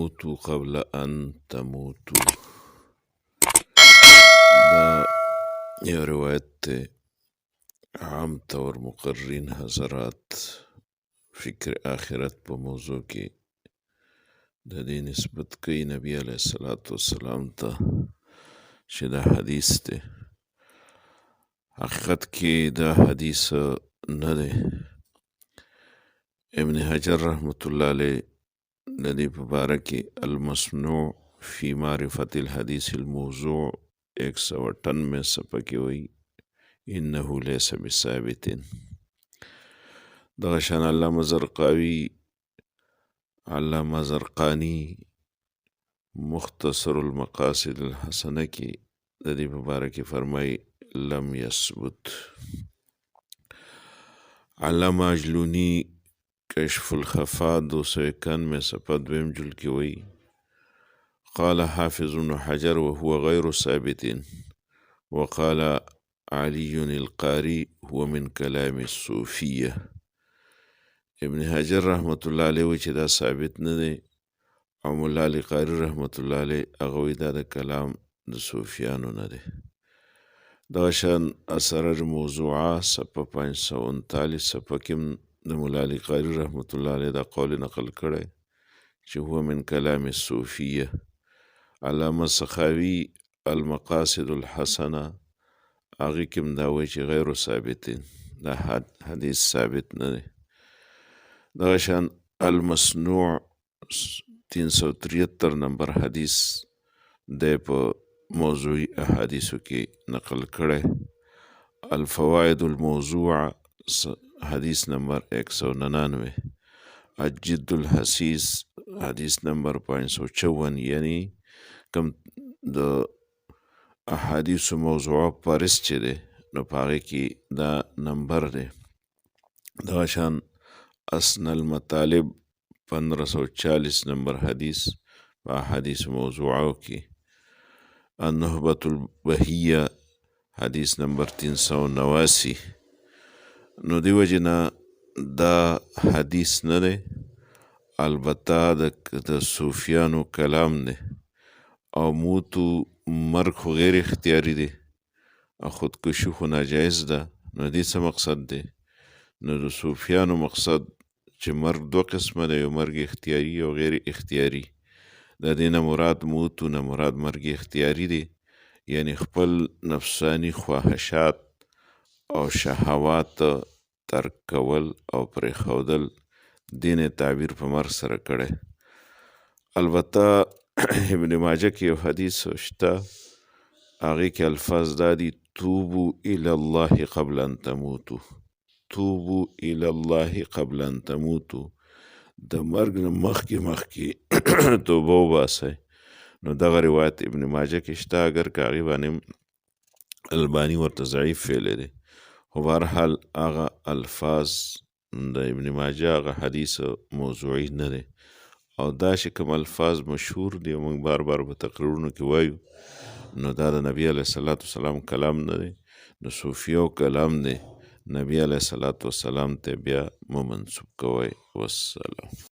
تموتوا قبل ان تموتوا. دا یو روایت تے عام طور مقررین حضرات فکر آخرت په موضوع کې د دې نسبت کوي نبی علیه الصلاة والسلام ته چې دا حدیث دی. حقیقت کې دا حدیث نه دی. ابن حجر رحمت الله علیه د دې په باره کې المصنوع فی معرفت الحدیث الموضوع 198 صفحه کې وایي انه لیس بثابت. دغه شان علامه زرقانی مختصر المقاصد الحسنه کې د دې په باره کې فرمایي لم یثبت. علامه اجلونی کشف الخفا 291 صفحه 2 جلد کې وایي قال حافظ ابن حجر وهو غير ثابت وقال علي القاري هو من كلام الصوفية. ابن حجر رحمت الله علیه وی چې دا ثابت نه دی او مولا علی قاری رحمت الله علیه هغه وی دا د کلام د صوفیانو نه دی. دغه شان اسرار موضوعه صفحه 539 صفحه کې د مولا علی قاری رحمت الله علیه دا قول نقل کړی چې هو من کلام الصوفیه. علامه سخاوي المقاصد الحسنه هغې کې هم دا وایي چې غیر ثابت دا حدیث ثابت نه دی. دغه شان المصنوع 373 نمبر حدیث دی په موضوعي احادیثو کې نقل کړی. الفوائد الموضوعه حدیث نمبر 199. الجد الحسیس حدیث نمبر 554 یعنی کم د احادیث موضوعه پارس چې دی نو په هغې کې دا نمبر دی. دغه شان اسن المطالب 1540 نمبر حدیث په احادیث موضوعه کې. النهبة البهیه حدیث نمبر 389. نو دی وجې نه دا حدیث نه دی، البته د صوفیانو کلام دی او موتو مرګ خو غیر اختیاري دی او خودکشي خو ناجایز ده. نو دې څه مقصد دی؟ نو د صوفیانو مقصد چې مرګ دوه قسمه دی، یو مرګ اختیاري او غیر اختیاري. د دې نه مراد موتو نه مراد مرګ اختیاري دی، یعنی خپل نفسانی خواهشات او شهوات ترک کول او پرېښودل. دین تعبیر په مرګ سره کړی. البته ابن ماجه کې یو حدیث شته هغې کې الفاظ دا دي توبو الی الله قبل ان تموتو. توبو الی الله قبل ان تموتو، د مرګ نه مخکې توبه وباسئ. نو دغه روایت ابن ماجه کې شته، اگر که هغې باندې الباني ورته ضعیف ویلی دی، خو بهرحال هغه الفاظ د ابن ماجه هغه حدیث موضوعي نه دی. او دا چې کوم الفاظ مشهور دي او موږ بار بار په تقریرونو کې وایو، نو دا د نبی علیه الصلاة والسلام کلام نه دی، د صوفیو کلام دی. نبی علیه الصلاة والسلام ته بیا مه منسوب کوئ. والسلام.